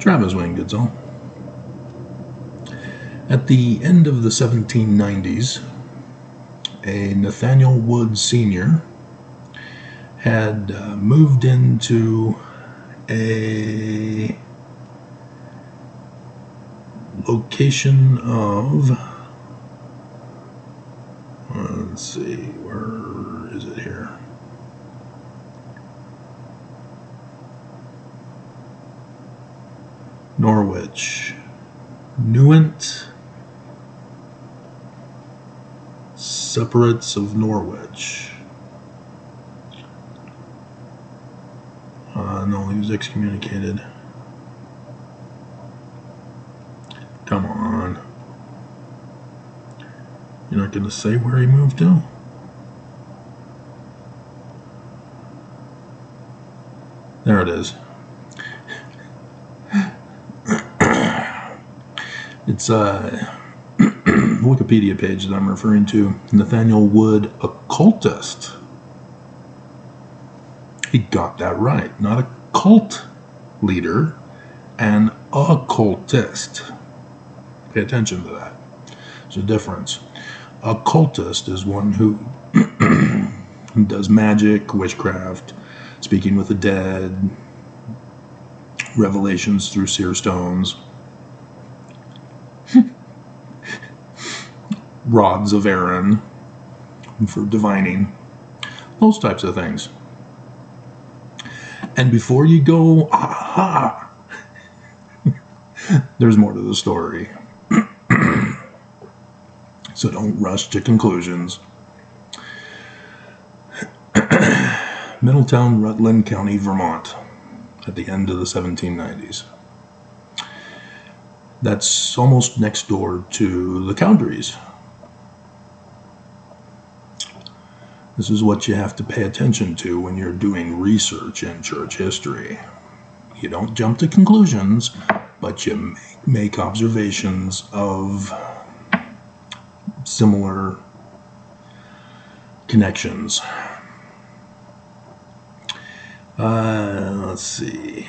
Travis Wayne Goodsall. At the end of the 1790s, a Nathaniel Wood Sr. had moved into a location of, let's see, where is it here? Norwich. Newent Separates of Norwich. No, he was excommunicated. Come on. You're not going to say where he moved to? There it is. It's a Wikipedia page that I'm referring to. Nathaniel Wood, occultist. He got that right. Not a cult leader, an occultist. Pay attention to that. There's a difference. Occultist is one who does magic, witchcraft, speaking with the dead, revelations through seer stones, rods of Aaron for divining, those types of things. And before you go, aha, there's more to the story. So don't rush to conclusions. Middletown, Rutland County, Vermont, at the end of the 1790s. That's almost next door to the Cowderies. This is what you have to pay attention to when you're doing research in church history. You don't jump to conclusions, but you make observations of similar connections. Let's see.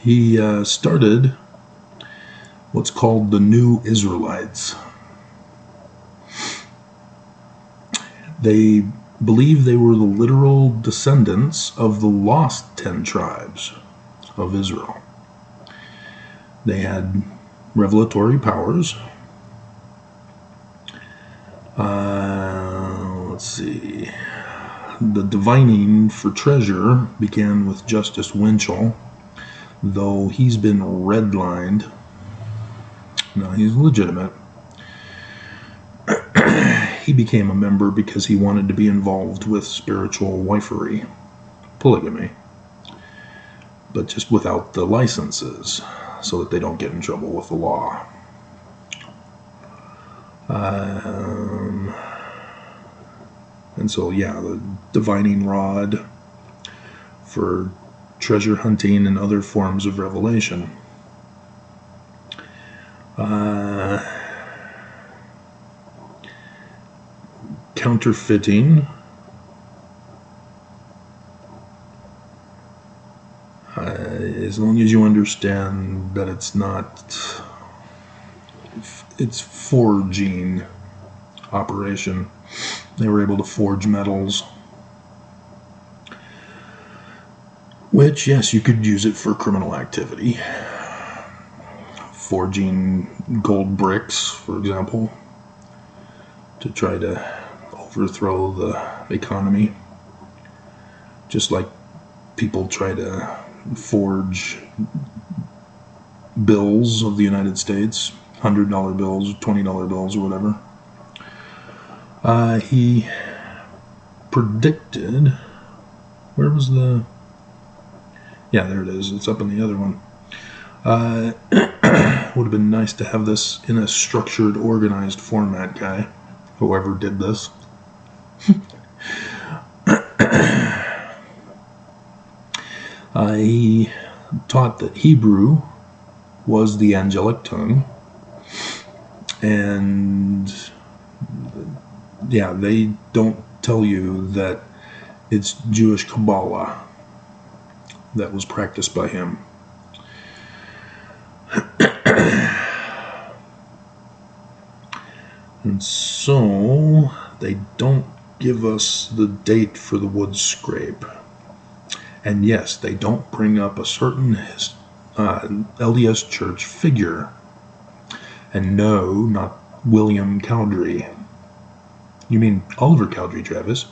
He started what's called the New Israelites. They believe they were the literal descendants of the lost 10 tribes of Israel. They had revelatory powers. Let's see. The divining for treasure began with Justice Winchell, though he's been redlined. No, he's legitimate. He became a member because he wanted to be involved with spiritual wifery, polygamy, but just without the licenses, so that they don't get in trouble with the law. And so, yeah, the divining rod for treasure hunting and other forms of revelation. Counterfeiting. As long as you understand that it's not, it's forging operation. They were able to forge metals, which, yes, you could use it for criminal activity. Forging gold bricks, for example, to try to overthrow the economy. Just like people try to forge bills of the United States, $100 bills, $20 bills, or whatever. He predicted, where was the, yeah, there it is, it's up in the other one. Would have been nice to have this in a structured, organized format, guy, whoever did this. He taught that Hebrew was the angelic tongue, and yeah, they don't tell you that it's Jewish Kabbalah that was practiced by him. And so they don't give us the date for the wood scrape. And yes, they don't bring up a certain LDS church figure. And no, not William Cowdery. You mean Oliver Cowdery, Travis?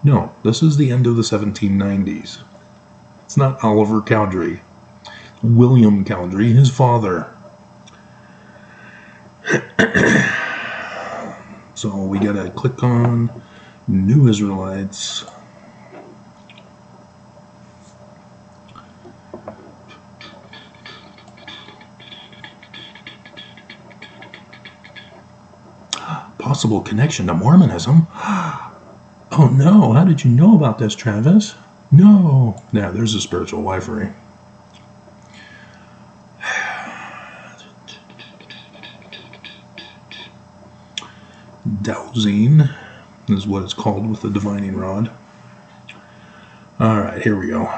No, this is the end of the 1790s. It's not Oliver Cowdery. William Cowdery, his father. So we gotta click on New Israelites. Possible connection to Mormonism. Oh no, how did you know about this, Travis? No. Yeah, there's a spiritual wifery. Dowsing is what it's called with the divining rod. Alright, here we go.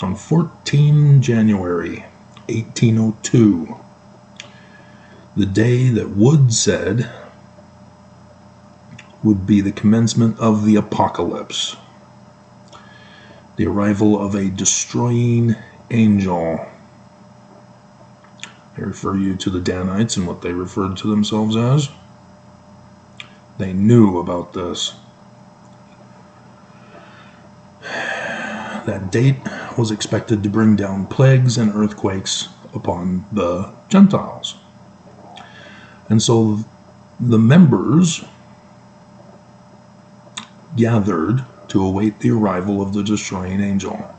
On 14 January 1802, the day that Wood said would be the commencement of the apocalypse, the arrival of a destroying angel. I refer you to the Danites and what they referred to themselves as. They knew about this. That date was expected to bring down plagues and earthquakes upon the Gentiles. And so the members gathered to await the arrival of the destroying angel.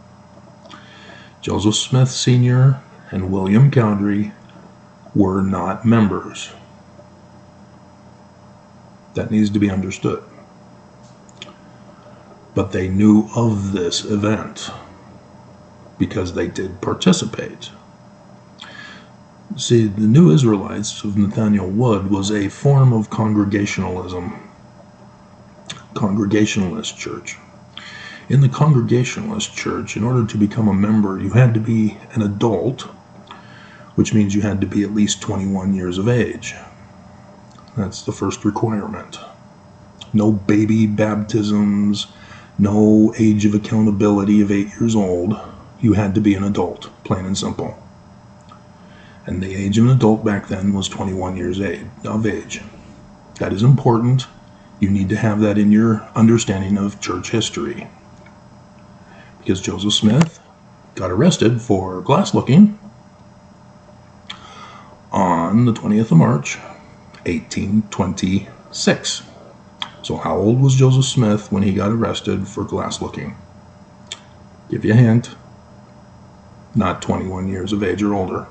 Joseph Smith Sr. and William Cowdery were not members. That needs to be understood. But they knew of this event because they did participate. See, the New Israelites of Nathaniel Wood was a form of Congregationalist church. In the Congregationalist church, in order to become a member, you had to be an adult, which means you had to be at least 21 years of age. That's the first requirement. No baby baptisms, no age of accountability of 8 years old. You had to be an adult, plain and simple. And the age of an adult back then was 21 years of age. That is important. You need to have that in your understanding of church history. Because Joseph Smith got arrested for glass looking on the 20th of March, 1826. So how old was Joseph Smith when he got arrested for glass looking? Give you a hint. Not 21 years of age or older.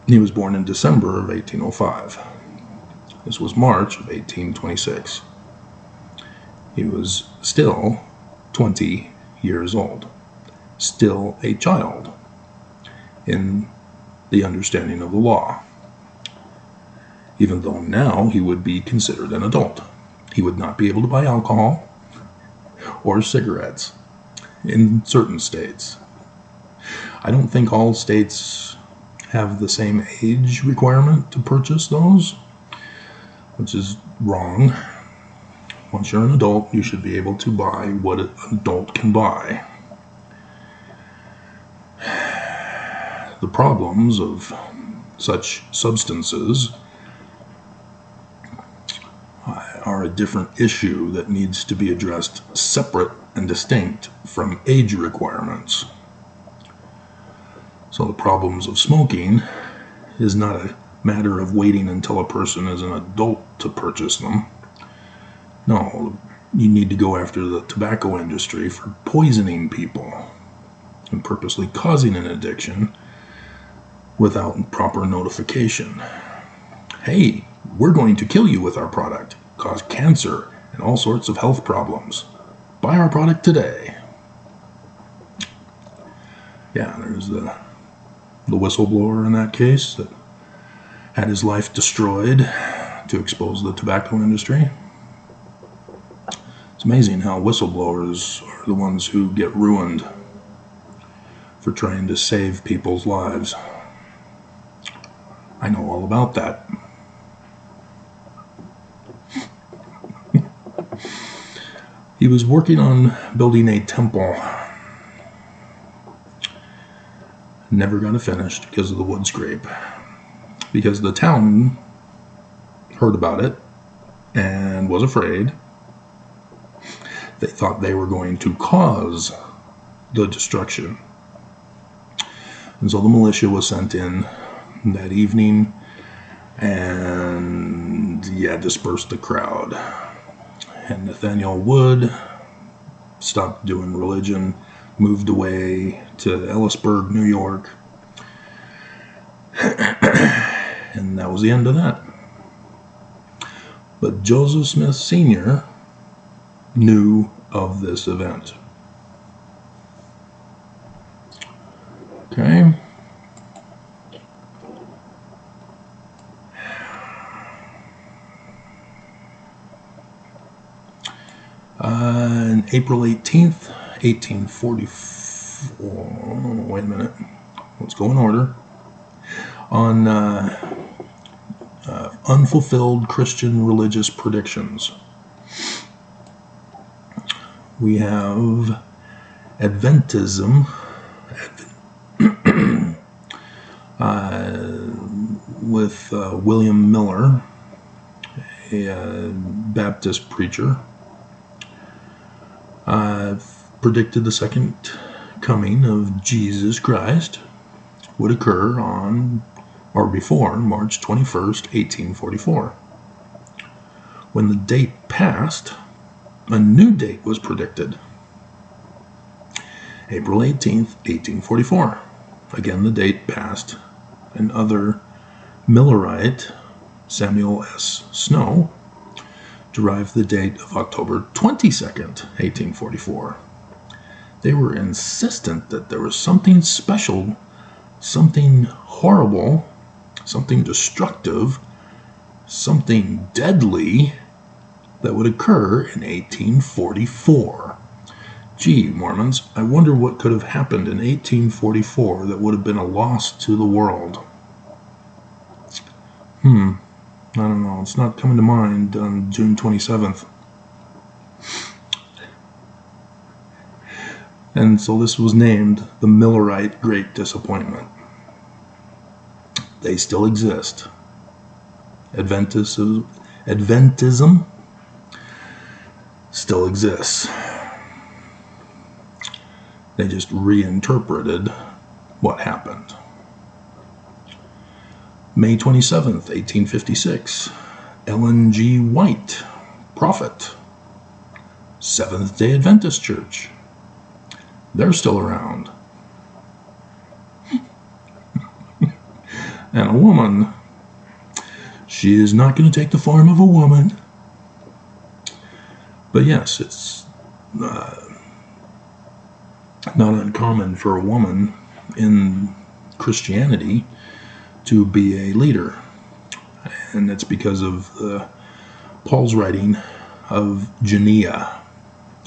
He was born in December of 1805. This was March of 1826. He was still 20 years old. Still a child in the understanding of the law. Even though now he would be considered an adult. He would not be able to buy alcohol or cigarettes in certain states. I don't think all states have the same age requirement to purchase those, which is wrong. Once you're an adult, you should be able to buy what an adult can buy. The problems of such substances are a different issue that needs to be addressed separate and distinct from age requirements. So the problems of smoking is not a matter of waiting until a person is an adult to purchase them. No, you need to go after the tobacco industry for poisoning people and purposely causing an addiction without proper notification. Hey, we're going to kill you with our product, cause cancer and all sorts of health problems. Buy our product today. Yeah, there's the whistleblower in that case that had his life destroyed to expose the tobacco industry. It's amazing how whistleblowers are the ones who get ruined for trying to save people's lives. I know all about that. He was working on building a temple. Never got it finished because of the wood scrape. Because the town heard about it and was afraid. They thought they were going to cause the destruction. And so the militia was sent in that evening and, dispersed the crowd. And Nathaniel Wood stopped doing religion, moved away to Ellisburg, New York. And that was the end of that. But Joseph Smith Sr. knew of this event. Okay. On April 18th, 1844, wait a minute, let's go in order. On unfulfilled Christian religious predictions, we have Adventism, with William Miller, a Baptist preacher, predicted the second coming of Jesus Christ would occur on or before March 21st, 1844. When the date passed, a new date was predicted. April 18th, 1844. Again, the date passed. Another Millerite, Samuel S. Snow, derived the date of October 22nd, 1844. They were insistent that there was something special, something horrible, something destructive, something deadly that would occur in 1844. Gee, Mormons, I wonder what could have happened in 1844 that would have been a loss to the world. I don't know. It's not coming to mind on June 27th. And so this was named the Millerite Great Disappointment. They still exist. Adventism still exists. They just reinterpreted what happened. May 27th, 1856, Ellen G. White, prophet, Seventh-day Adventist Church. They're still around. And a woman, she is not going to take the form of a woman. But yes, it's not uncommon for a woman in Christianity to be a leader. And it's because of Paul's writing of Genea,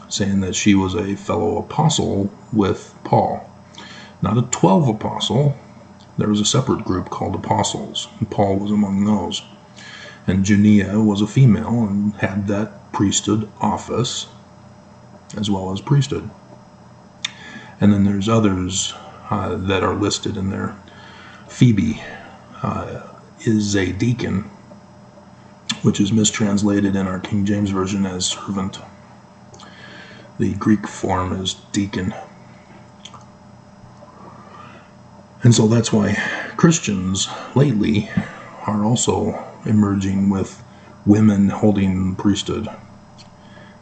saying that she was a fellow apostle with Paul. Not a 12 apostle. There was a separate group called apostles, and Paul was among those. And Genea was a female and had that priesthood office as well as priesthood. And then there's others that are listed in there. Phoebe is a deacon, which is mistranslated in our King James Version as servant. The Greek form is deacon. And so that's why Christians lately are also emerging with women holding priesthood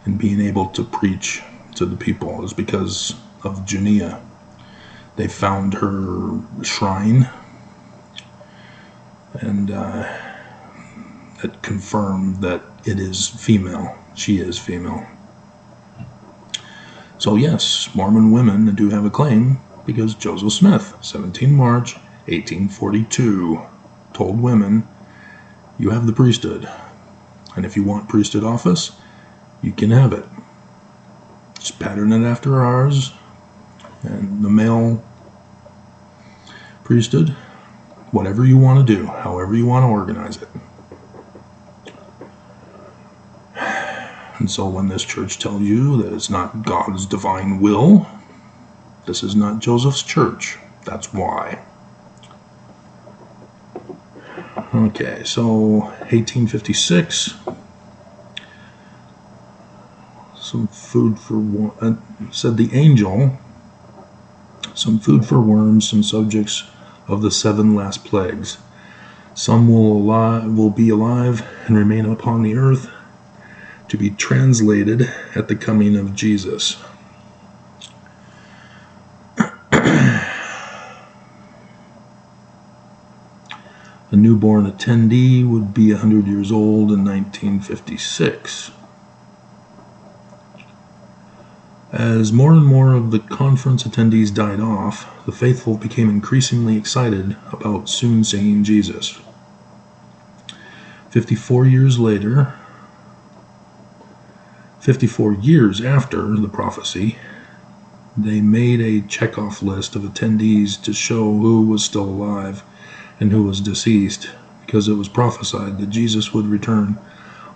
and being able to preach to the people, is because of Genea. They found her shrine, and it confirmed that it is female. She is female. So yes, Mormon women do have a claim, because Joseph Smith, 17 March 1842, told women, you have the priesthood, and if you want priesthood office, you can have it. Just pattern it after ours, and the male priesthood, whatever you want to do, however you want to organize it. And so when this church tells you that it's not God's divine will, this is not Joseph's church. That's why. Okay, so 1856. Some food for said the angel, some food for worms, some subjects of the 7 last plagues. Some will be alive and remain upon the earth, to be translated at the coming of Jesus. A newborn attendee would be 100 years old in 1956. As more and more of the conference attendees died off, the faithful became increasingly excited about soon seeing Jesus. 54 years after the prophecy, they made a checkoff list of attendees to show who was still alive and who was deceased, because it was prophesied that Jesus would return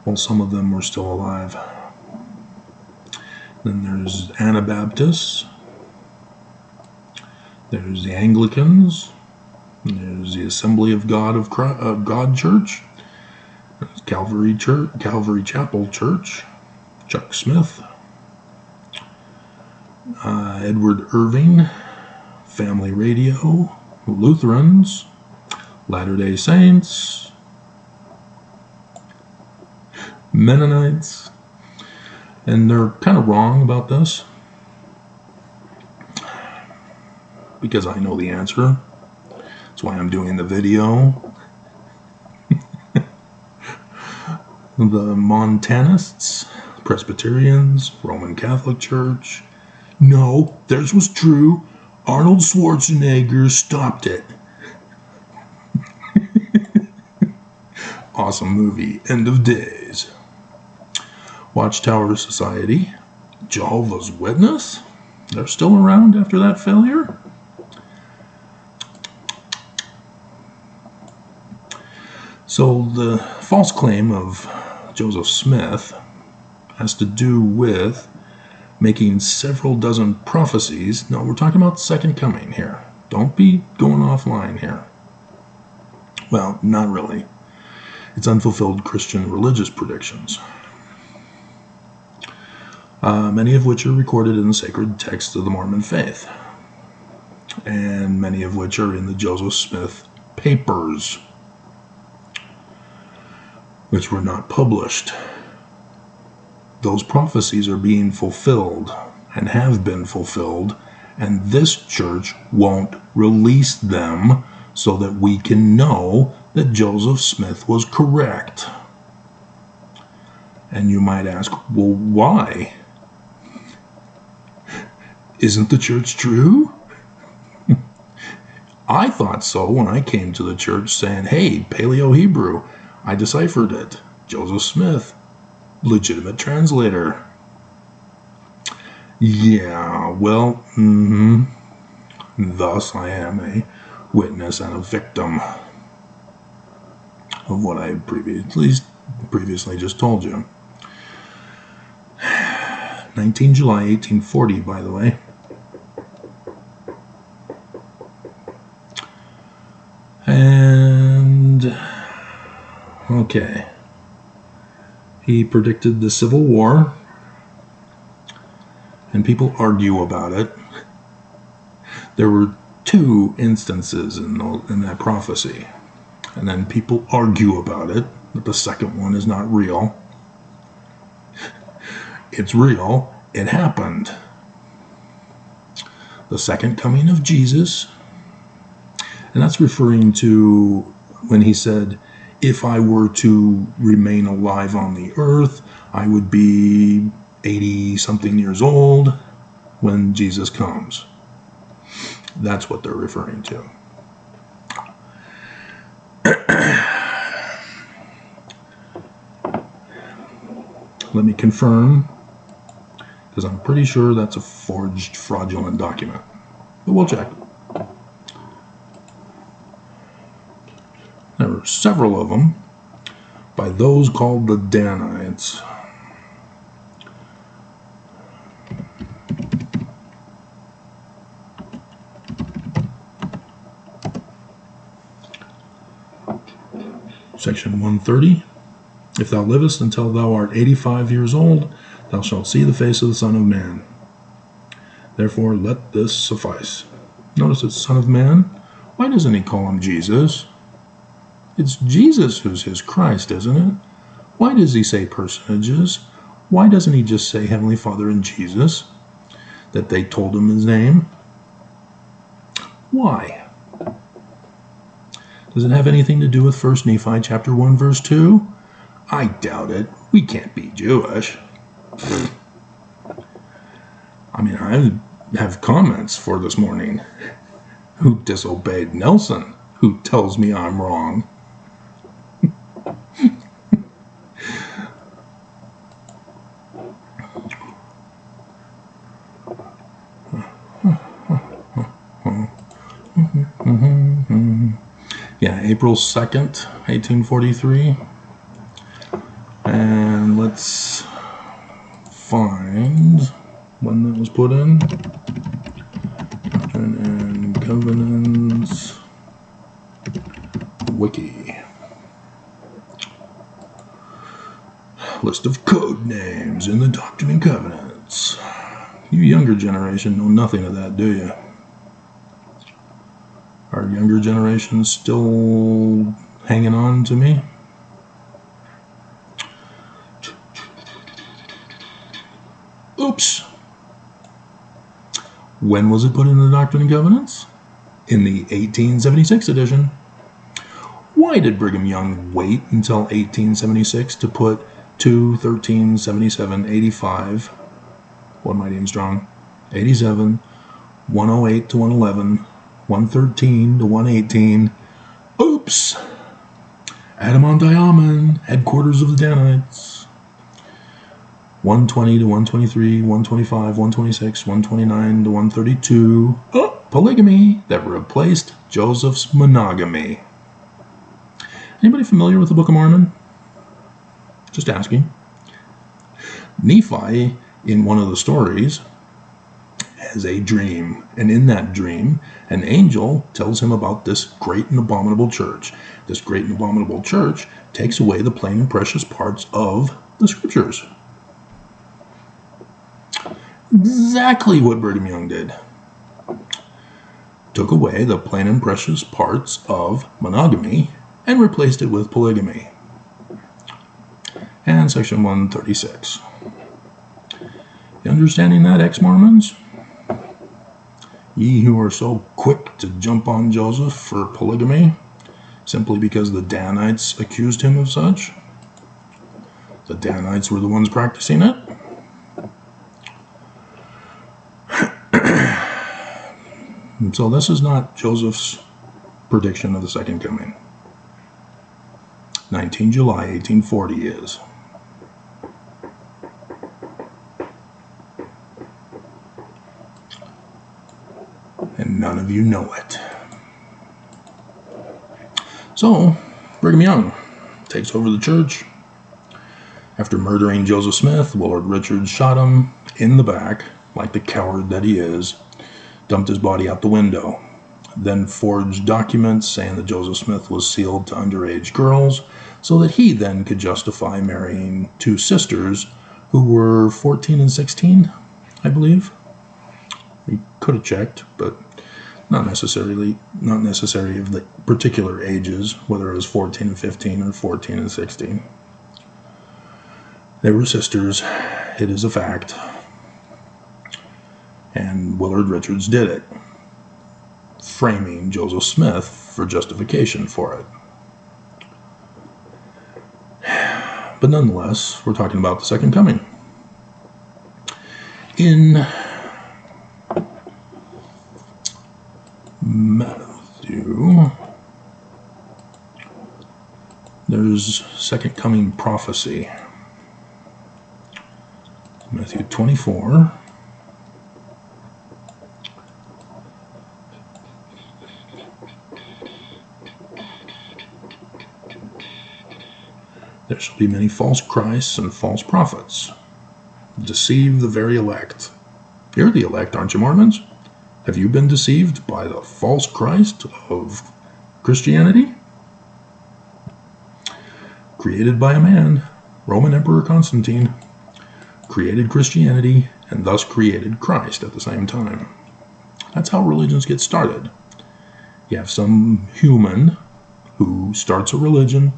while some of them were still alive. Then there's Anabaptists, there's the Anglicans, there's the Assembly of God Church, there's Calvary Chapel Church, Chuck Smith, Edward Irving, Family Radio, Lutherans, Latter-day Saints, Mennonites, and they're kind of wrong about this because I know the answer. That's why I'm doing the video. The Montanists, Presbyterians, Roman Catholic Church. No, theirs was true. Arnold Schwarzenegger stopped it. Awesome movie. End of days. Watchtower Society, Jehovah's Witness. They're still around after that failure. So the false claim of Joseph Smith has to do with making several dozen prophecies. No, we're talking about the second coming here. Don't be going offline here. Well, not really. It's unfulfilled Christian religious predictions. Many of which are recorded in the sacred texts of the Mormon faith, and many of which are in the Joseph Smith papers, which were not published. Those prophecies are being fulfilled and have been fulfilled, and this church won't release them so that we can know that Joseph Smith was correct. And you might ask, well, why? Isn't the church true? I thought so when I came to the church saying, hey, Paleo-Hebrew, I deciphered it. Joseph Smith, legitimate translator. Yeah, well, thus I am a witness and a victim of what I previously just told you. 19 July 1840, by the way. And, okay. He predicted the Civil War, and people argue about it. There were 2 instances in that prophecy, and then people argue about it, that the second one is not real. It's real. It happened. The second coming of Jesus. And that's referring to when he said, if I were to remain alive on the earth, I would be 80-something years old when Jesus comes. That's what they're referring to. Let me confirm, because I'm pretty sure that's a forged, fraudulent document. But we'll check. There were several of them by those called the Danites. Section 130. If thou livest until thou art 85 years old, thou shalt see the face of the Son of Man. Therefore let this suffice. Notice it's Son of Man. Why doesn't he call him Jesus? It's Jesus who's his Christ, isn't it? Why does he say personages? Why doesn't he just say Heavenly Father and Jesus? That they told him his name? Why? Does it have anything to do with 1 Nephi chapter 1 verse 2? I doubt it. We can't be Jewish. I mean, I have comments for this morning. Who disobeyed Nelson? Who tells me I'm wrong? Yeah, April 2nd, 1843. And let's find when that was put in. Doctrine and Covenants Wiki. List of code names in the Doctrine and Covenants. You younger generation know nothing of that, do you? Are younger generations still hanging on to me? Oops. When was it put in the Doctrine and Covenants? In the 1876 edition. Why did Brigham Young wait until 1876 to put 2, 13, 77, 85, what mighty and strong, 87, 108 to 111, 113 to 118, oops, Adamant-Diamond, headquarters of the Danites, 120 to 123, 125, 126, 129 to 132, polygamy that replaced Joseph's monogamy. Anybody familiar with the Book of Mormon? Just asking. Nephi, in one of the stories, has a dream, and in that dream, an angel tells him about this great and abominable church. This great and abominable church takes away the plain and precious parts of the scriptures. Exactly what Brigham Young did. Took away the plain and precious parts of monogamy and replaced it with polygamy. And section 136. You understanding that, ex-Mormons? Ye who are so quick to jump on Joseph for polygamy, simply because the Danites accused him of such. The Danites were the ones practicing it. And so this is not Joseph's prediction of the second coming. 19 July 1840 is. And none of you know it. So, Brigham Young takes over the church. After murdering Joseph Smith, Willard Richards shot him in the back, like the coward that he is, dumped his body out the window, then forged documents saying that Joseph Smith was sealed to underage girls, so that he then could justify marrying two sisters who were 14 and 16, I believe. We could have checked, but not necessary of the particular ages, whether it was 14 and 15 or 14 and 16. They were sisters, it is a fact. And Willard Richards did it, framing Joseph Smith for justification for it. But nonetheless, we're talking about the second coming. In Matthew, there's second coming prophecy. Matthew 24. There shall be many false Christs and false prophets, deceive the very elect. You're the elect, aren't you, Mormons? Have you been deceived by the false Christ of Christianity? created by a man, Roman Emperor Constantine, created Christianity and thus created Christ at the same time. That's how religions get started. You have some human who starts a religion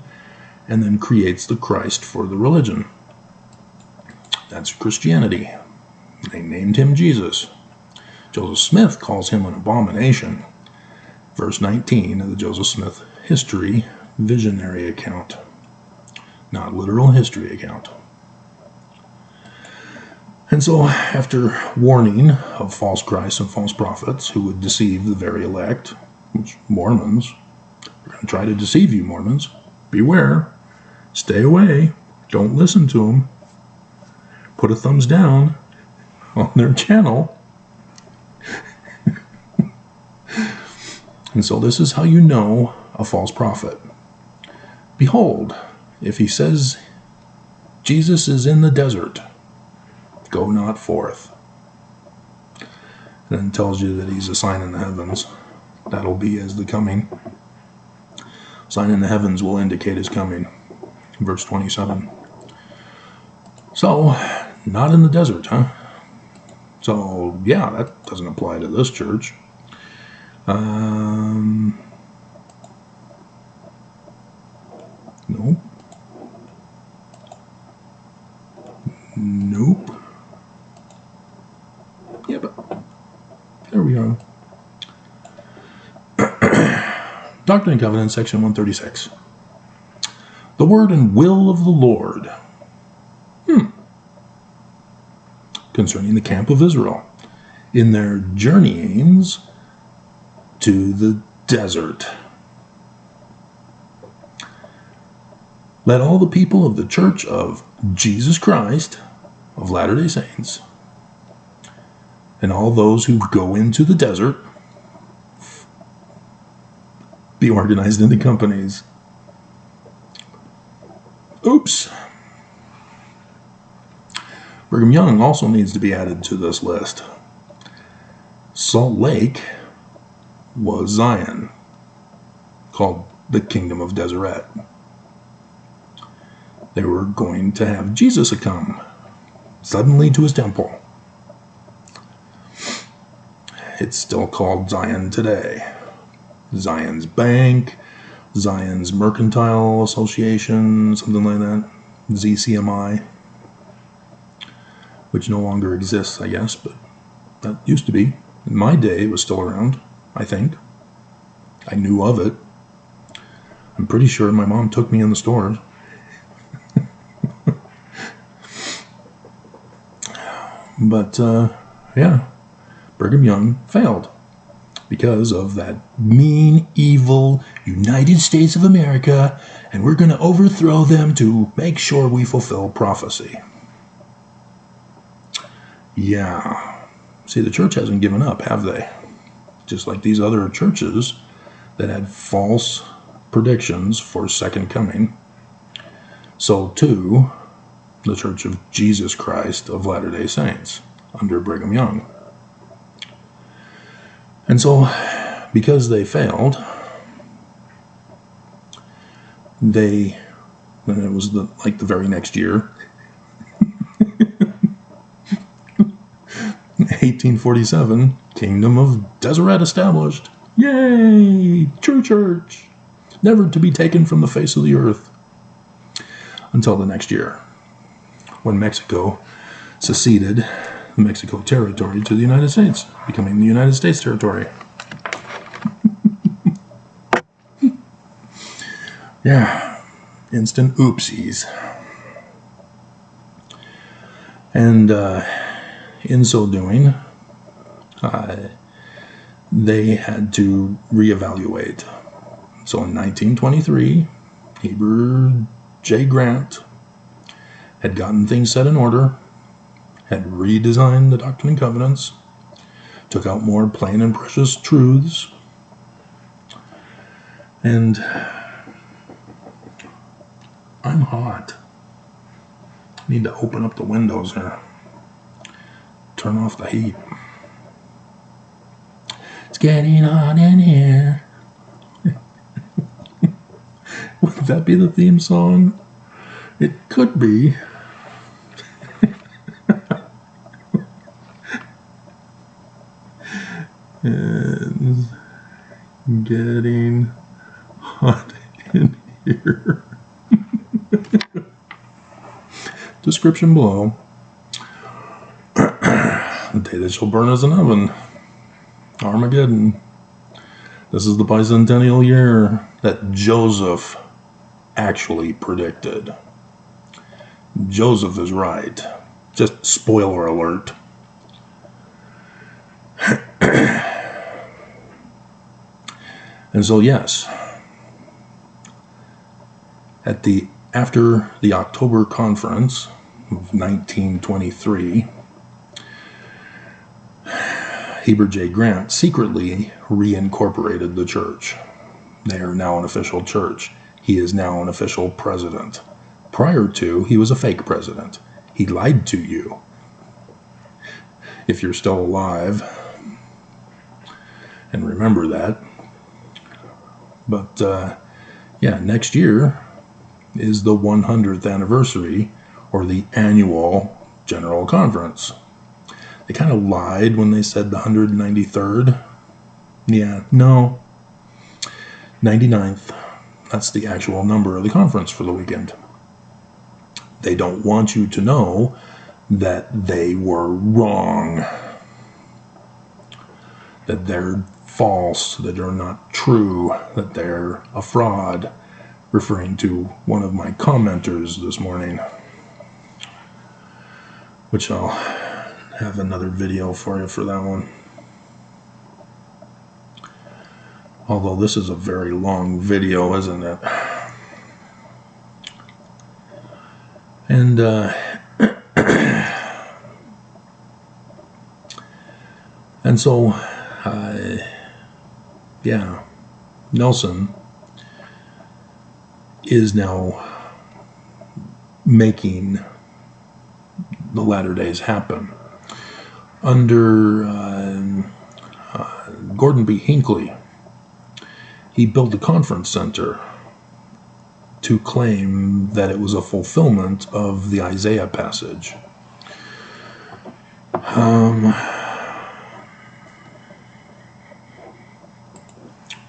and then creates the Christ for the religion. That's Christianity. They named him Jesus. Joseph Smith calls him an abomination. Verse 19 of the Joseph Smith history visionary account, not literal history account. And so, after warning of false Christs and false prophets who would deceive the very elect, which Mormons, they're going to try to deceive you, Mormons. Beware. Stay away. Don't listen to them. Put a thumbs down on their channel. And so this is how you know a false prophet. Behold, if he says Jesus is in the desert, go not forth. And then tells you that he's a sign in the heavens. That'll be as the coming. Sign in the heavens will indicate his coming. Verse 27. So, not in the desert, huh? So, yeah, that doesn't apply to this church. Nope. Nope. Yeah, but there we are. Doctrine and Covenants, section 136. The word and will of the Lord. Concerning the camp of Israel in their journeyings to the desert. Let all the people of the Church of Jesus Christ of Latter-day Saints and all those who go into the desert be organized into companies. Oops. Brigham Young also needs to be added to this list. Salt Lake was Zion, called the Kingdom of Deseret. They were going to have Jesus come suddenly to his temple. It's still called Zion today. Zion's Bank, Zion's Mercantile Association, something like that. ZCMI. Which no longer exists, I guess, but that used to be. In my day, it was still around, I think. I knew of it. I'm pretty sure my mom took me in the stores. But, yeah, Brigham Young failed because of that mean, evil United States of America, and we're going to overthrow them to make sure we fulfill prophecy. Yeah. See, the church hasn't given up, have they? Just like these other churches that had false predictions for second coming. So, too, the Church of Jesus Christ of Latter-day Saints under Brigham Young. And so, because they failed, and it was the very next year, 1847, Kingdom of Deseret established. Yay! True church! Never to be taken from the face of the earth. Until the next year, when Mexico seceded the Mexico territory to the United States, becoming the United States territory. Yeah, instant oopsies. And in so doing, they had to reevaluate. So in 1923, Heber J. Grant had gotten things set in order, had redesigned the Doctrine and Covenants, took out more plain and precious truths, and I'm hot. Need to open up the windows here. Turn off the heat. It's getting hot in here. Would that be the theme song It could be. It's getting hot in here. Description below. The day that shall burn as an oven. Armageddon. This is the bicentennial year that Joseph actually predicted. Joseph is right. Just spoiler alert. And so yes, after the October conference of 1923, Heber J. Grant secretly reincorporated the church. They are now an official church. He is now an official president. Prior to, he was a fake president. He lied to you. If you're still alive, and remember that. But yeah, next year is the 100th anniversary, or the annual General Conference. They kind of lied when they said the 193rd. Yeah, no. 99th. That's the actual number of the conference for the weekend. They don't want you to know that they were wrong. That they're false, that they're not true, that they're a fraud. Referring to one of my commenters this morning, which I'll have another video for you for that one. Although this is a very long video, isn't it? And and so yeah, Nelson is now making the latter days happen. Under Gordon B. Hinckley, he built a conference center to claim that it was a fulfillment of the Isaiah passage.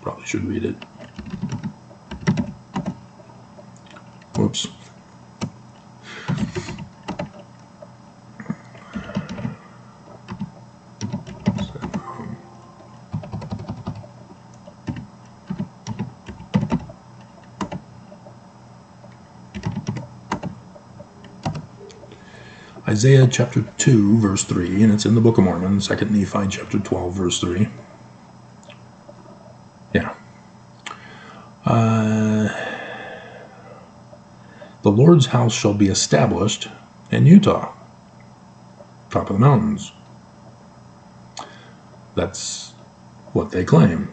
Probably should read it. Whoops. Isaiah chapter 2, verse 3, and it's in the Book of Mormon, 2 Nephi chapter 12, verse 3. Yeah. The Lord's house shall be established in Utah, top of the mountains. That's what they claim.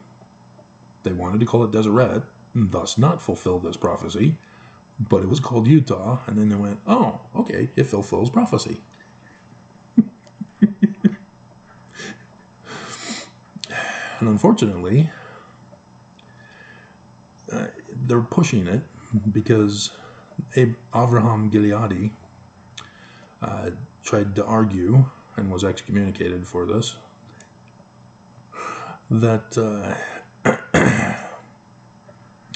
They wanted to call it Deseret, and thus not fulfill this prophecy, but it was called Utah, and then they went, oh, okay, it fulfills prophecy. And unfortunately, they're pushing it because Avraham Gileadi tried to argue, and was excommunicated for this, that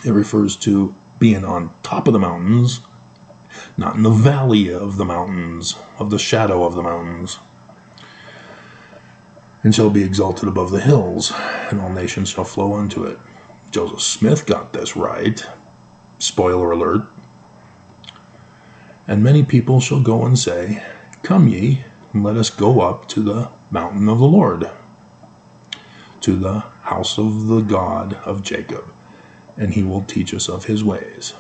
it refers to being on top of the mountains, not in the valley of the mountains, of the shadow of the mountains, and shall be exalted above the hills, and all nations shall flow unto it. Joseph Smith got this right. Spoiler alert. And many people shall go and say, come ye, and let us go up to the mountain of the Lord, to the house of the God of Jacob, and he will teach us of his ways,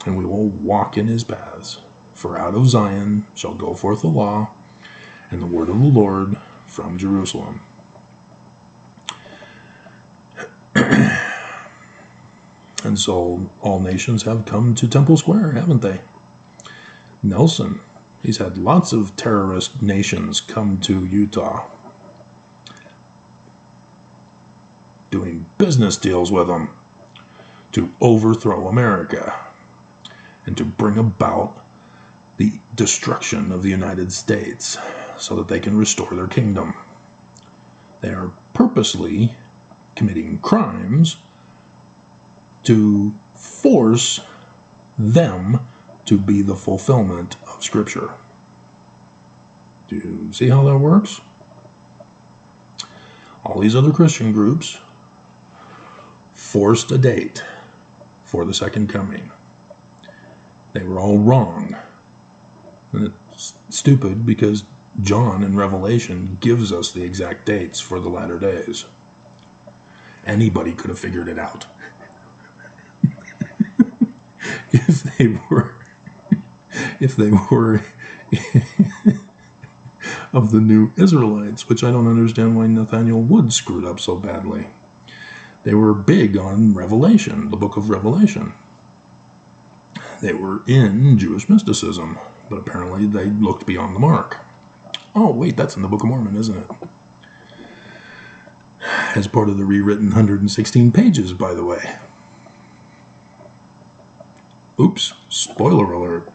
and we will walk in his paths. For out of Zion shall go forth the law, and the word of the Lord from Jerusalem. And so all nations have come to Temple Square, haven't they? Nelson, he's had lots of terrorist nations come to Utah, doing business deals with them to overthrow America and to bring about the destruction of the United States so that they can restore their kingdom. They are purposely committing crimes to force them to be the fulfillment of Scripture. Do you see how that works? All these other Christian groups forced a date for the second coming. They were all wrong. And it's stupid because John in Revelation gives us the exact dates for the latter days. Anybody could have figured it out. if they were of the new Israelites, which I don't understand why Nathaniel Wood screwed up so badly. They were big on Revelation, the book of Revelation. They were in Jewish mysticism, but apparently they looked beyond the mark. Oh, wait, that's in the Book of Mormon, isn't it? As part of the rewritten 116 pages, by the way. Oops, spoiler alert.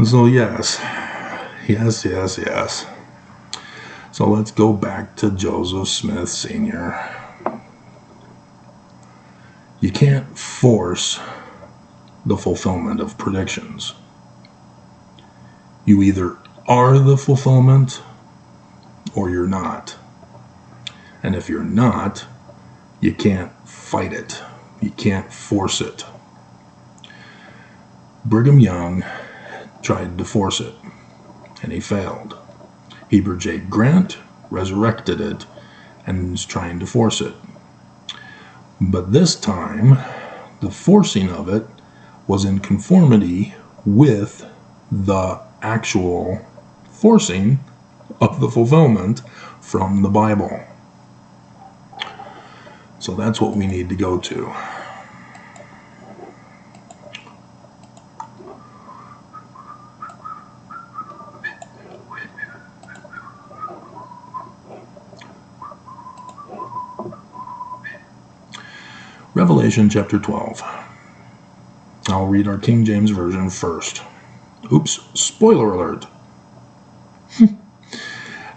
So yes. So let's go back to Joseph Smith Sr. You can't force the fulfillment of predictions. You either are the fulfillment or you're not. And if you're not, you can't fight it. You can't force it. Brigham Young tried to force it, and he failed. Heber J. Grant resurrected it and is trying to force it. But this time, the forcing of it was in conformity with the actual forcing of the fulfillment from the Bible. So that's what we need to go to. Revelation chapter 12. I'll read our King James Version first. Oops, spoiler alert.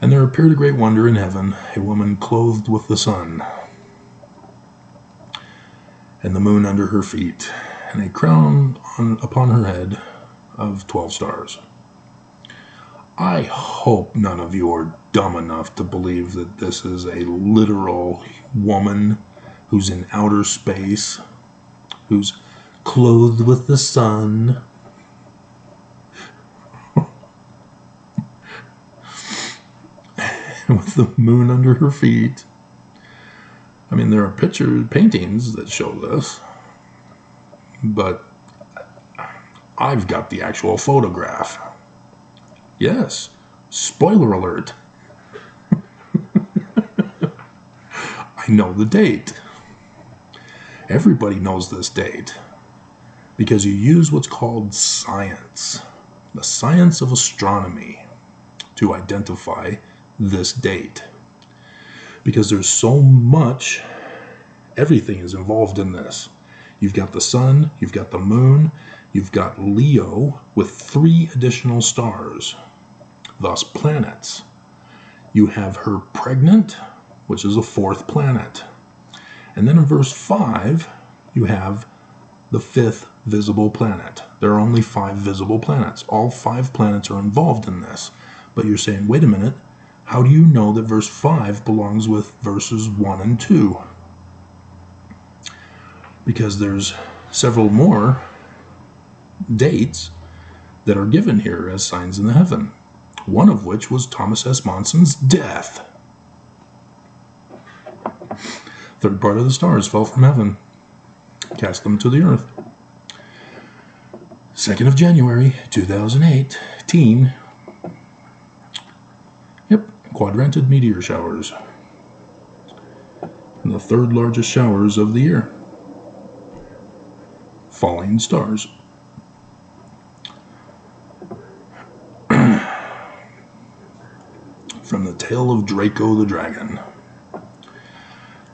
And there appeared a great wonder in heaven, a woman clothed with the sun, and the moon under her feet, and a crown upon her head of 12 stars. I hope none of you are dumb enough to believe that this is a literal woman who's in outer space, who's clothed with the sun. With the moon under her feet. I mean, there are paintings that show this, but I've got the actual photograph. Yes, spoiler alert. I know the date. Everybody knows this date because you use what's called science, the science of astronomy, to identify this date. Because there's so much, everything is involved in this. You've got the sun, you've got the moon, you've got Leo with 3 additional stars, thus planets. You have her pregnant, which is a 4th planet. And then in verse 5, you have the 5th visible planet. There are only 5 visible planets. All 5 planets are involved in this. But you're saying, wait a minute, how do you know that verse 5 belongs with verses 1 and 2? Because there's several more dates that are given here as signs in the heaven. One of which was Thomas S. Monson's death. 3rd part of the stars fell from heaven, cast them to the earth. 2nd of January, 2018. Yep, quadranted meteor showers. And the 3rd largest showers of the year. Falling stars. From the tail of Draco the dragon.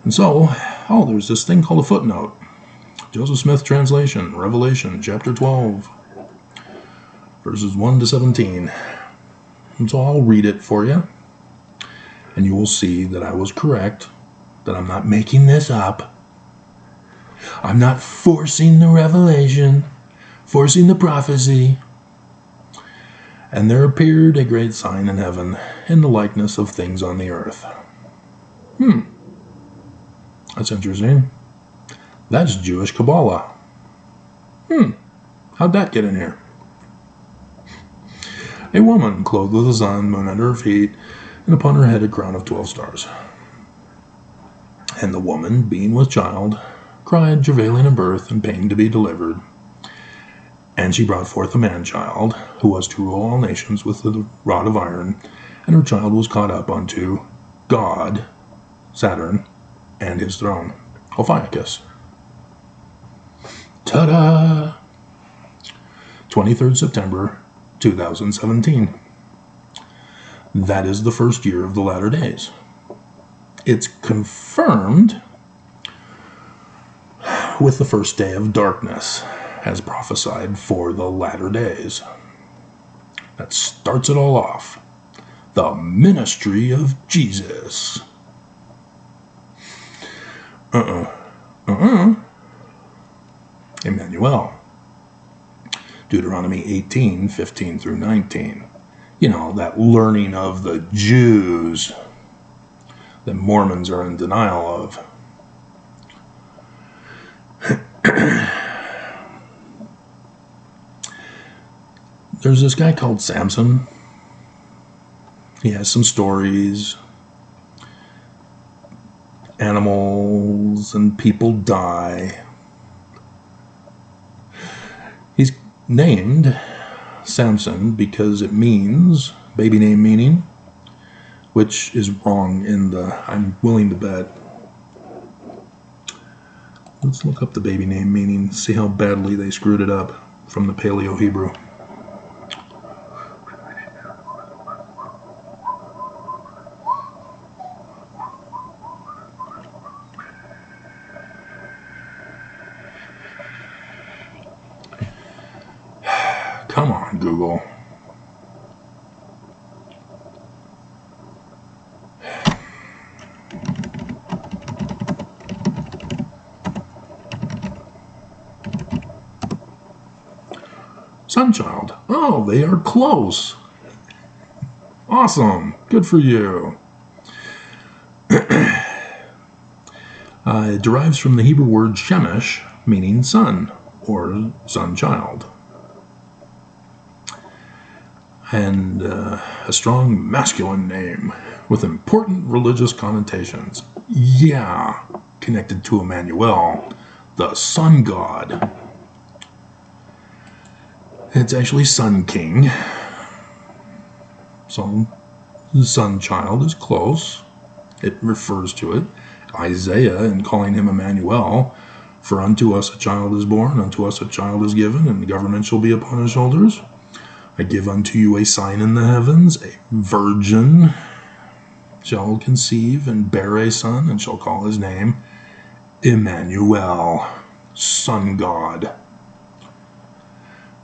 And so, there's this thing called a footnote. Joseph Smith translation, Revelation chapter 12, verses 1 to 17. And so I'll read it for you, and you will see that I was correct, that I'm not making this up. I'm not forcing the revelation, forcing the prophecy. And there appeared a great sign in heaven, in the likeness of things on the earth. That's interesting. That's Jewish Kabbalah. How'd that get in here? A woman clothed with the sun, moon under her feet, and upon her head a crown of 12 stars. And the woman, being with child, cried, travailing in birth, and pain to be delivered. And she brought forth a man-child, who was to rule all nations with the rod of iron, and her child was caught up unto God, Saturn, and his throne, Ophiuchus. Ta-da! 23rd September, 2017. That is the first year of the latter days. It's confirmed with the first day of darkness, as prophesied for the latter days. That starts it all off. The ministry of Jesus. Emmanuel. Deuteronomy 18, 15 through 19. You know, that learning of the Jews that Mormons are in denial of. There's this guy called Samson. He has some stories. Animals and people die. He's named Samson because it means, baby name meaning, which is wrong in the, I'm willing to bet. Let's look up the baby name meaning, see how badly they screwed it up from the Paleo Hebrew. Come on, Google. Sunchild. Oh, they are close. Awesome. Good for you. It derives from the Hebrew word shemesh, meaning sun, or sunchild. And a strong masculine name with important religious connotations. Yeah, connected to Emmanuel, the sun god. It's actually Sun King. So the sun child is close. It refers to it. Isaiah, in calling him Emmanuel, for unto us a child is born, unto us a child is given, and the government shall be upon his shoulders. I give unto you a sign in the heavens, a virgin shall conceive and bear a son, and shall call his name Emmanuel, sun god.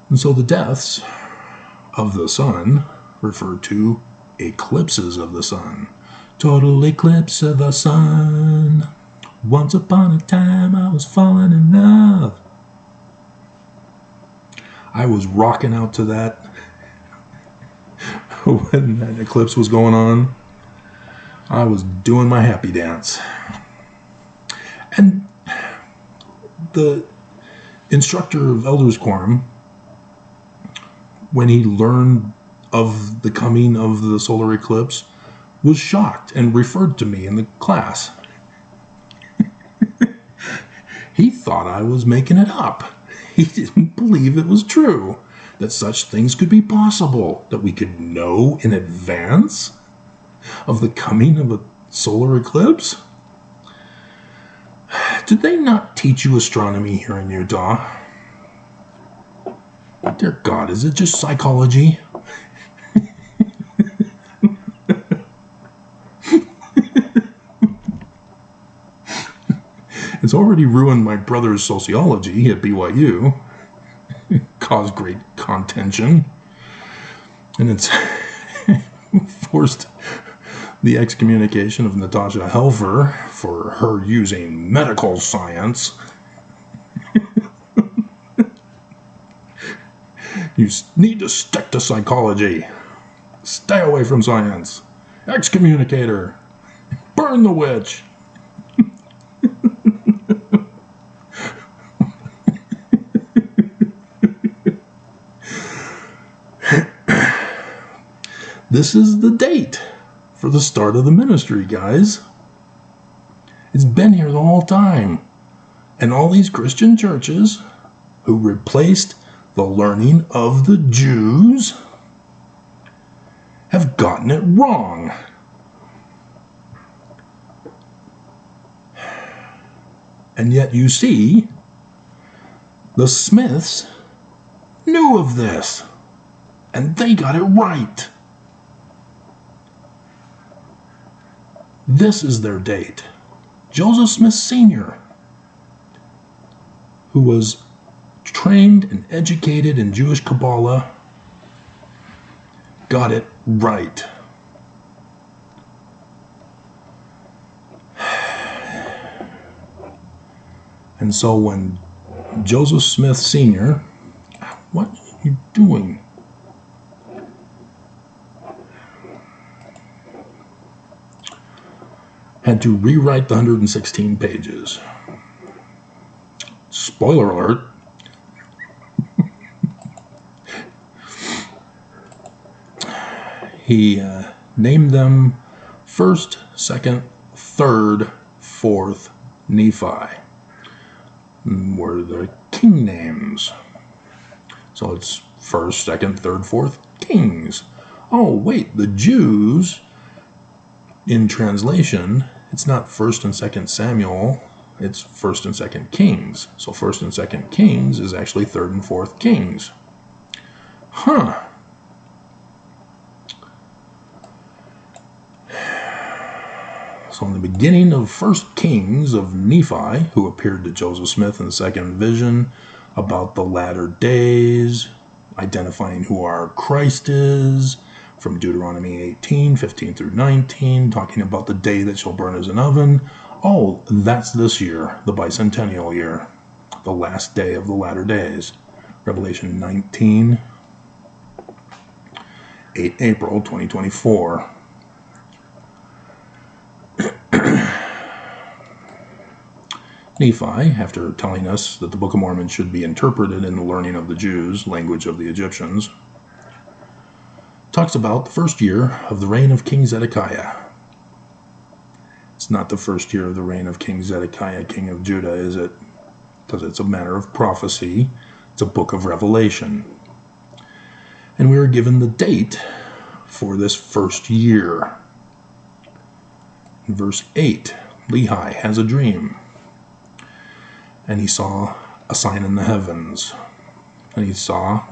And so the deaths of the sun refer to eclipses of the sun. Total eclipse of the sun. Once upon a time I was falling in love. I was rocking out to that when that eclipse was going on. I was doing my happy dance. And the instructor of Elders Quorum, when he learned of the coming of the solar eclipse, was shocked and referred to me in the class. He thought I was making it up. He didn't believe it was true, that such things could be possible, that we could know in advance of the coming of a solar eclipse. Did they not teach you astronomy here in Utah? Dear God, is it just psychology? And It's already ruined my brother's sociology at BYU, caused great contention, and it's forced the excommunication of Natasha Helfer for her using medical science. You need to stick to psychology. Stay away from science. Excommunicate her. Burn the witch. This is the date for the start of the ministry, guys. It's been here the whole time. And all these Christian churches who replaced the learning of the Jews have gotten it wrong. And yet you see, the Smiths knew of this, and they got it right. This is their date. Joseph Smith Sr., who was trained and educated in Jewish Kabbalah, got it right. And so when Joseph Smith Sr., what are you doing? Had to rewrite the 116 pages. Spoiler alert. He named them 1st, 2nd, 3rd, 4th Nephi. Were the king names. So it's 1st, 2nd, 3rd, 4th kings. Oh, wait, the Jews, in translation, it's not 1st and 2nd Samuel, it's 1st and 2nd Kings. So 1st and 2nd Kings is actually 3rd and 4th Kings. Huh. So in the beginning of 1st Kings of Nephi, who appeared to Joseph Smith in the second vision about the latter days, identifying who our Christ is, from Deuteronomy 18, 15 through 19, talking about the day that shall burn as an oven. Oh, that's this year, the bicentennial year, the last day of the latter days. Revelation 19, 8 April 2024. Nephi, after telling us that the Book of Mormon should be interpreted in the learning of the Jews, language of the Egyptians, talks about the first year of the reign of King Zedekiah. It's not the first year of the reign of King Zedekiah, king of Judah, is it? Because it's a matter of prophecy. It's a book of Revelation. And we are given the date for this first year. In verse 8, Lehi has a dream. And he saw a sign in the heavens. And he saw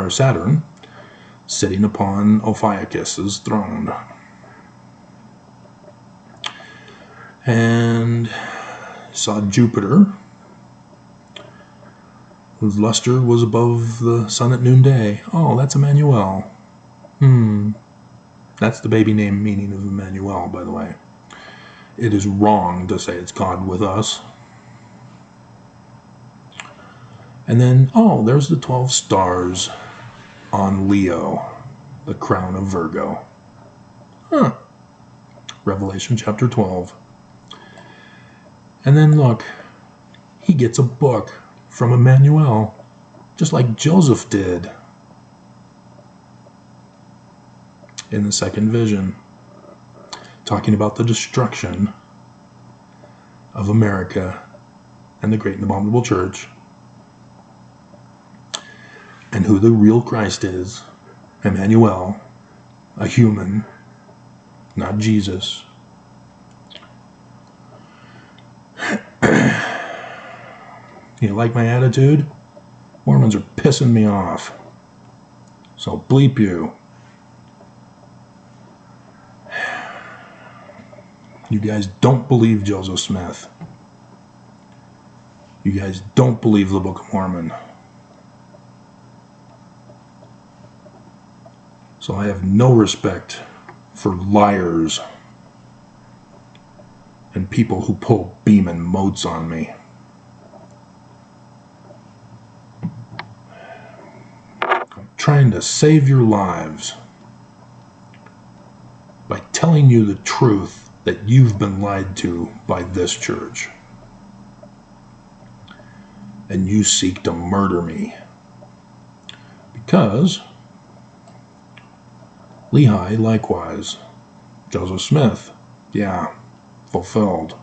Saturn sitting upon Ophiuchus' throne. And saw Jupiter, whose luster was above the sun at noonday. Oh, that's Emmanuel. That's the baby name meaning of Emmanuel, by the way. It is wrong to say it's God with us. And then, oh, there's the 12 stars on Leo, the crown of Virgo. Revelation chapter 12. And then look, he gets a book from Emmanuel, just like Joseph did in the second vision, talking about the destruction of America and the great and abominable church, and who the real Christ is, Emmanuel, a human, not Jesus. You like my attitude? Mormons are pissing me off. So bleep you. You guys don't believe Joseph Smith. You guys don't believe the Book of Mormon. So I have no respect for liars and people who pull beam and motes on me. I'm trying to save your lives by telling you the truth that you've been lied to by this church. And you seek to murder me. Because Lehi, likewise. Joseph Smith, yeah, fulfilled.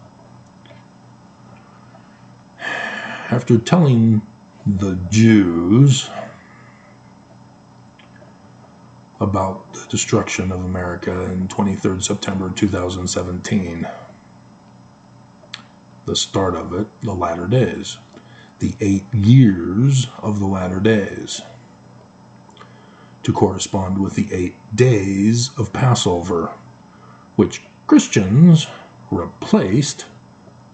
After telling the Jews about the destruction of America in 23rd September 2017, the start of it, the latter days, the 8 years of the latter days, to correspond with the 8 days of Passover, which Christians replaced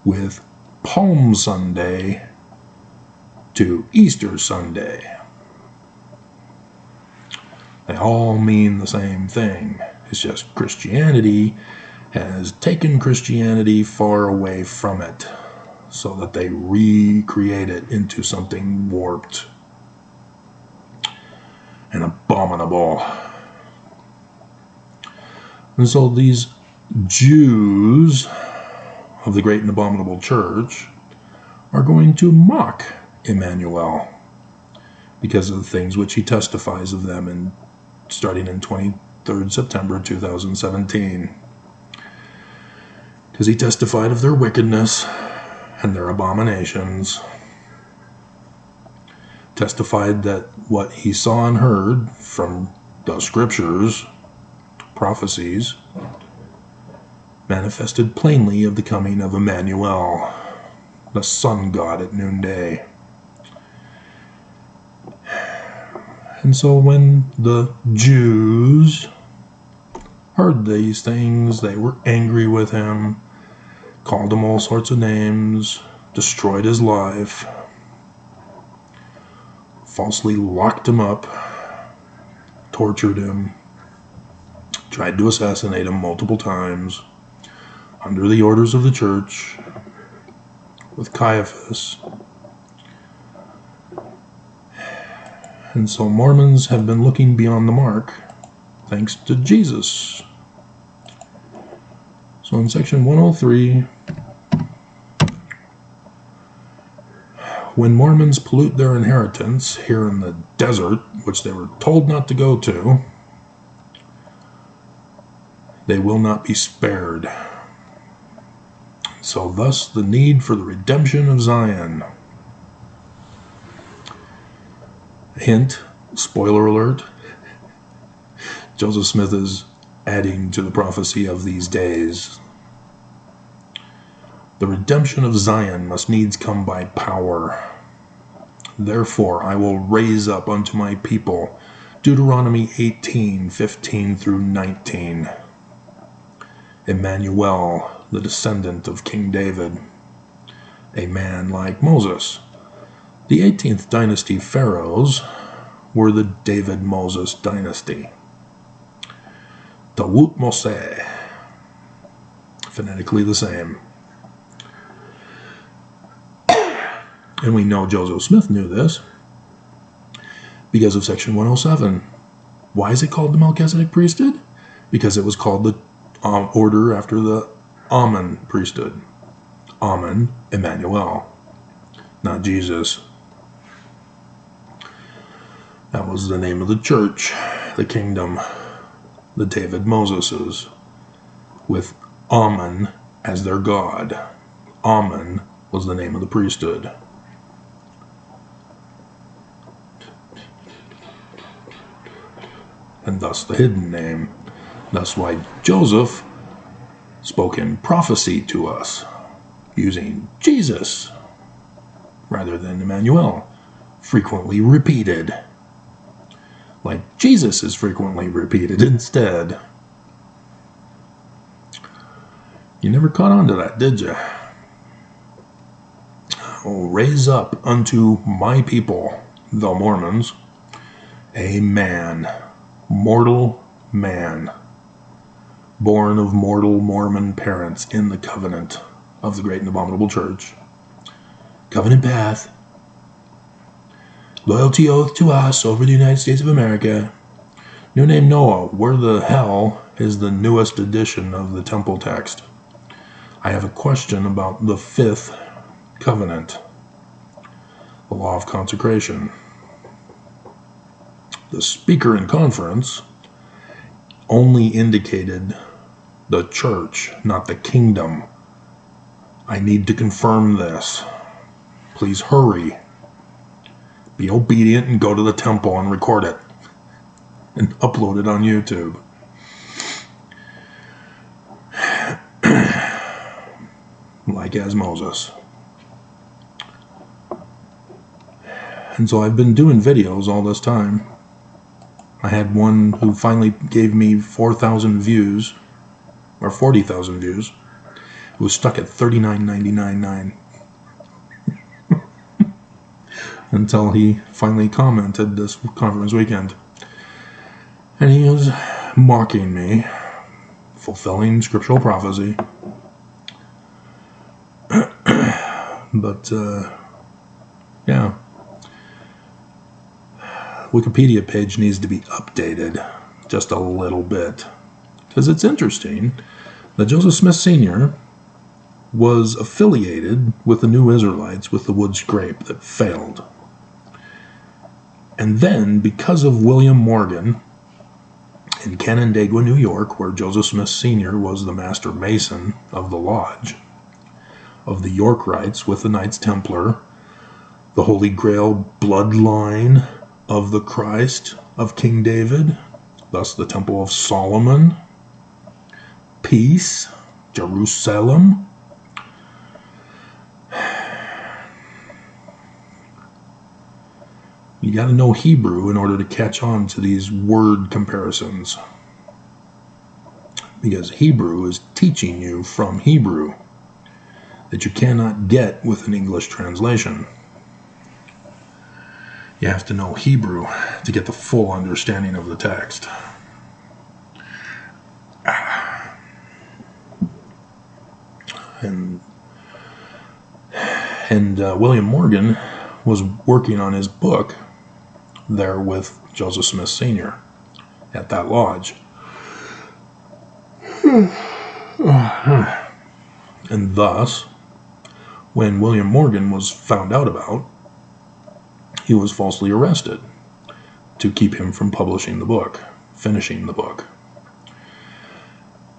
with Palm Sunday to Easter Sunday. They all mean the same thing. It's just Christianity has taken Christianity far away from it so that they recreate it into something warped and abominable. And so these Jews of the great and abominable church are going to mock Emmanuel because of the things which he testifies of them starting in 23rd September 2017. Because he testified of their wickedness and their abominations, testified that what he saw and heard from the scriptures, prophecies, manifested plainly of the coming of Emmanuel, the sun god at noonday. And so when the Jews heard these things, they were angry with him, called him all sorts of names, destroyed his life, falsely locked him up, tortured him, tried to assassinate him multiple times, under the orders of the church, with Caiaphas. And so Mormons have been looking beyond the mark, thanks to Jesus. So in section 103, when Mormons pollute their inheritance here in the desert, which they were told not to go to, they will not be spared. So thus the need for the redemption of Zion. Hint, spoiler alert, Joseph Smith is adding to the prophecy of these days. The redemption of Zion must needs come by power. Therefore I will raise up unto my people, Deuteronomy 18:15 through 19, Emmanuel, the descendant of King David, a man like Moses. The 18th dynasty pharaohs were the David-Moses dynasty. Tawut Moseh, phonetically the same. And we know Joseph Smith knew this because of section 107. Why is it called the Melchizedek priesthood? Because it was called the order after the Amen priesthood. Amen, Emmanuel, not Jesus. That was the name of the church, the kingdom, the David Moseses, with Amen as their god. Amen was the name of the priesthood. And thus the hidden name. That's why Joseph spoke in prophecy to us, using Jesus rather than Emmanuel, frequently repeated, like Jesus is frequently repeated instead. You never caught on to that, did you? will raise up unto my people, the Mormons, a man, mortal man, born of mortal Mormon parents in the covenant of the great and abominable church, covenant path, loyalty oath to us over the United States of America, new name Noah. Where the hell is the newest edition of the temple text? I have a question about the fifth covenant, the law of consecration. The speaker in conference only indicated the church, not the kingdom. I need to confirm this. Please hurry. Be obedient and go to the temple and record it and upload it on YouTube. Like as Moses. And so I've been doing videos all this time. I had one who finally gave me 4,000 views, or 40,000 views. It was stuck at $39.99 until he finally commented this conference weekend. And he was mocking me, fulfilling scriptural prophecy. But, yeah. Wikipedia page needs to be updated just a little bit. Because it's interesting that Joseph Smith Sr. was affiliated with the New Israelites with the wood scrape that failed. And then, because of William Morgan in Canandaigua, New York, where Joseph Smith Sr. was the master mason of the lodge, of the Yorkites with the Knights Templar, the Holy Grail bloodline of the Christ of King David, thus the Temple of Solomon, peace, Jerusalem. You got to know Hebrew in order to catch on to these word comparisons, because Hebrew is teaching you from Hebrew that you cannot get with an English translation. You have to know Hebrew to get the full understanding of the text. And William Morgan was working on his book there with Joseph Smith Sr. at that lodge. And thus, when William Morgan was found out about, he was falsely arrested to keep him from publishing the book, finishing the book.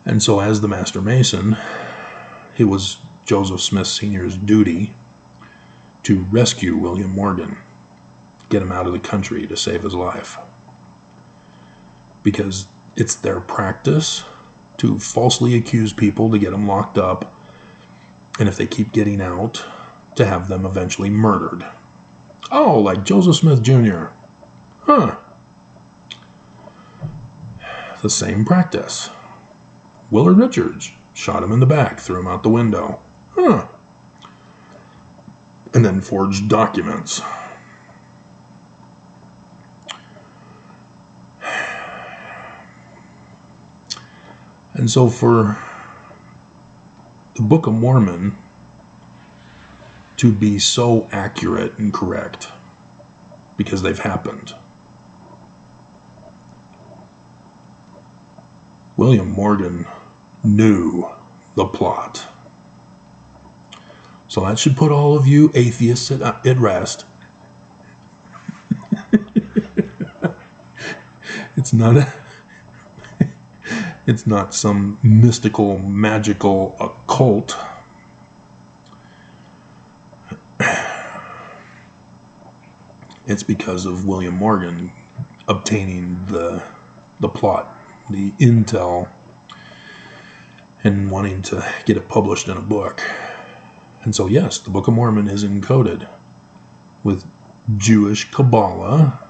And so as the Master Mason, it was Joseph Smith Sr.'s duty to rescue William Morgan, get him out of the country to save his life. Because it's their practice to falsely accuse people to get them locked up, and if they keep getting out, to have them eventually murdered. Oh, like Joseph Smith Jr. Huh. The same practice. Willard Richards shot him in the back, threw him out the window. Huh. And then forged documents. And so for the Book of Mormon to be so accurate and correct, because they've happened, William Morgan knew the plot. So that should put all of you atheists at rest. It's not some mystical, magical occult. It's because of William Morgan obtaining the plot, the intel, and wanting to get it published in a book. And so yes, the Book of Mormon is encoded with Jewish Kabbalah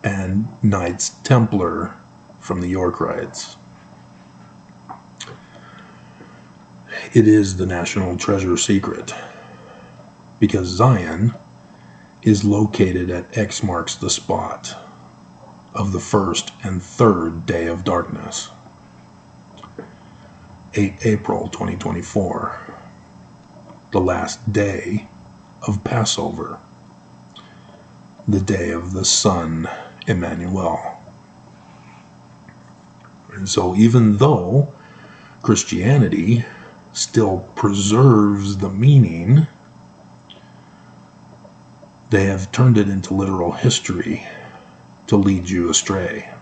and Knights Templar from the Yorkites. It is the national treasure secret. because Zion is located at X marks the spot of the first and third day of darkness. 8 April 2024, the last day of Passover, the day of the Son, Emmanuel. And so even though Christianity still preserves the meaning, they have turned it into literal history to lead you astray.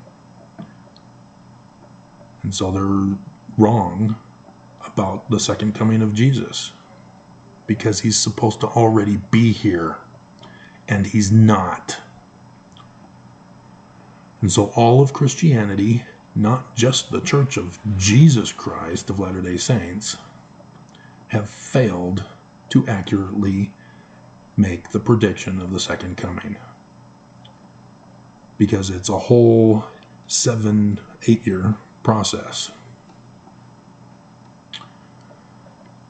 And so they're wrong about the second coming of Jesus, because he's supposed to already be here, and he's not. And so all of Christianity, not just the Church of Jesus Christ of Latter-day Saints, have failed to accurately make the prediction of the second coming, because it's a whole 7-8 year process,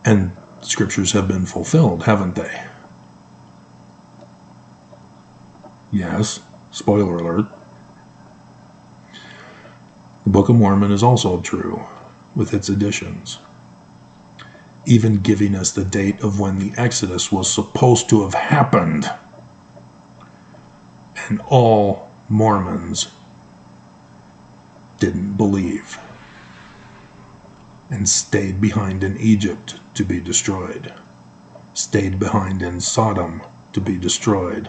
and scriptures have been fulfilled, haven't they? Yes, spoiler alert. The Book of Mormon is also true, with its additions, even giving us the date of when the Exodus was supposed to have happened. And all Mormons didn't believe and stayed behind in Egypt to be destroyed, stayed behind in Sodom to be destroyed,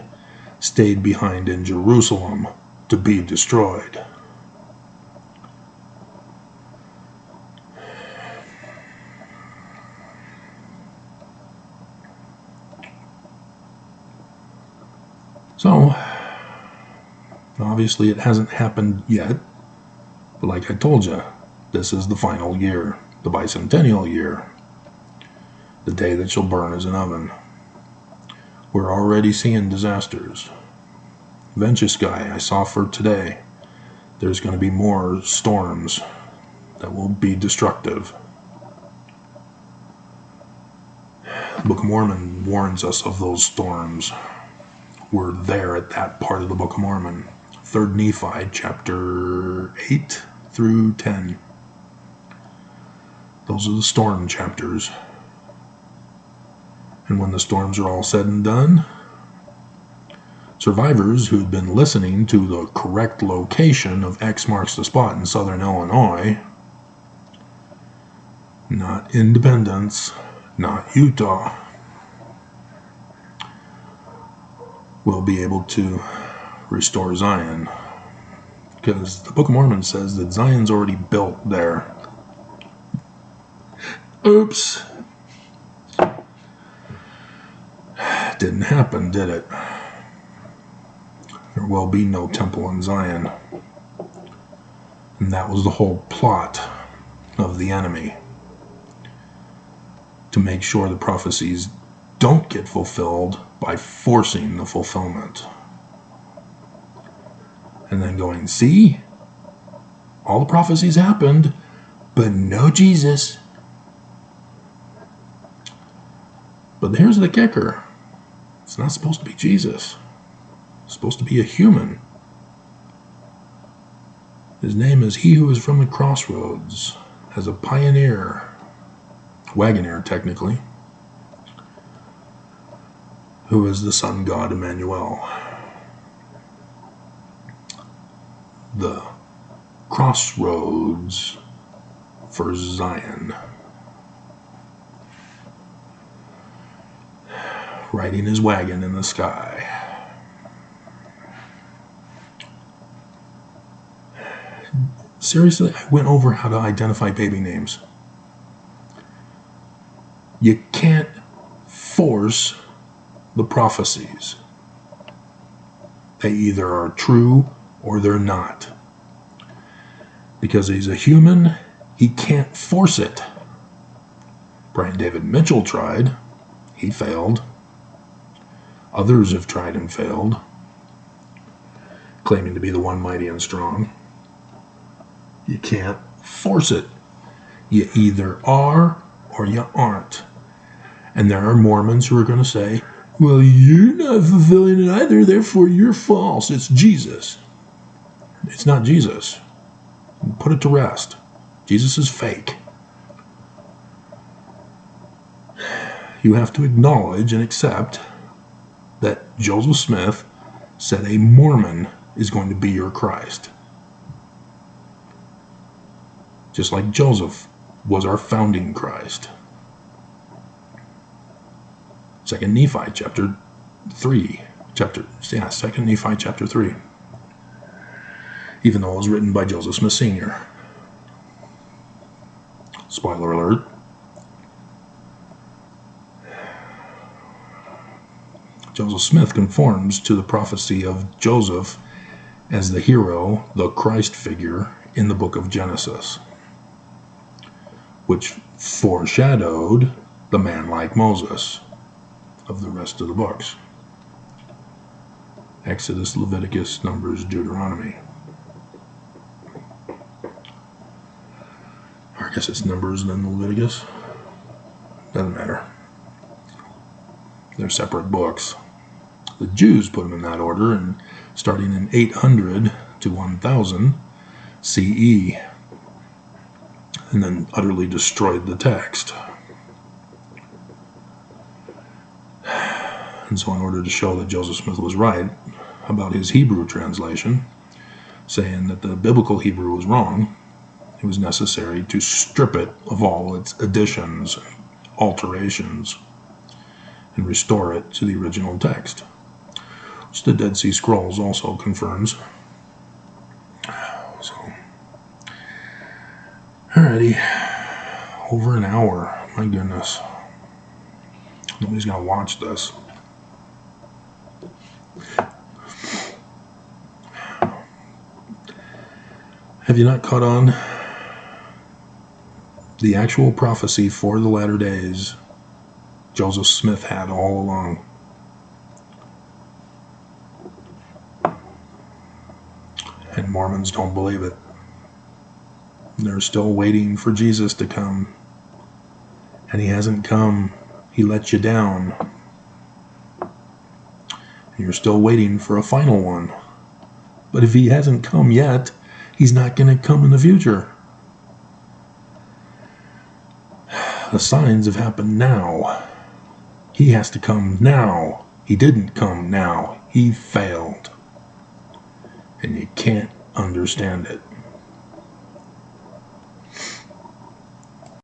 stayed behind in Jerusalem to be destroyed. So, obviously it hasn't happened yet, but like I told you, this is the final year, the bicentennial year, the day that shall burn as an oven. We're already seeing disasters. Venture Sky, I saw for today, there's going to be more storms that will be destructive. The Book of Mormon warns us of those storms. We're there at that part of the Book of Mormon. 3rd Nephi, chapter 8 through 10. Those are the storm chapters. And when the storms are all said and done, survivors who'd been listening to the correct location of X marks the spot in southern Illinois, not Independence, not Utah, will be able to restore Zion, because the Book of Mormon says that Zion's already built there. Oops. Didn't happen, did it? There will be no temple in Zion. And that was the whole plot of the enemy, to make sure the prophecies don't get fulfilled by forcing the fulfillment. And then going, see? All the prophecies happened, but no Jesus. But here's the kicker. It's not supposed to be Jesus. It's supposed to be a human. His name is He Who Is From the Crossroads, as a pioneer, wagoner technically, who is the sun god Emmanuel. The crossroads for Zion. Riding his wagon in the sky. Seriously, I went over how to identify baby names. You can't force the prophecies. They either are true or they're not. Because he's a human, he can't force it. Brian David Mitchell tried. He failed. Others have tried and failed, claiming to be the one mighty and strong. You can't force it. You either are or you aren't. And there are Mormons who are going to say, Well, you're not fulfilling it either, therefore you're false. It's Jesus. It's not Jesus. Put it to rest. Jesus is fake. You have to acknowledge and accept that Joseph Smith said a Mormon is going to be your Christ. Just like Joseph was our founding Christ. 2 Nephi chapter 3. 2 Nephi chapter 3. Even though it was written by Joseph Smith Sr. Spoiler alert. Joseph Smith conforms to the prophecy of Joseph as the hero, the Christ figure in the book of Genesis, which foreshadowed the man like Moses of the rest of the books. Exodus, Leviticus, Numbers, Deuteronomy. Or I guess it's Numbers and then Leviticus. Doesn't matter. They're separate books. The Jews put them in that order, and starting in 800 to 1000 CE, and then utterly destroyed the text. And so in order to show that Joseph Smith was right about his Hebrew translation, saying that the biblical Hebrew was wrong, it was necessary to strip it of all its additions and alterations and restore it to the original text, which the Dead Sea Scrolls also confirms. So, alrighty, over an hour, my goodness. Nobody's gonna watch this. Have you not caught on? The actual prophecy for the latter days Joseph Smith had all along. And Mormons don't believe it. They're still waiting for Jesus to come. And he hasn't come. He let you down. And you're still waiting for a final one. But if he hasn't come yet, he's not going to come in the future. The signs have happened now. He has to come now. He didn't come now. He failed. And you can't understand it.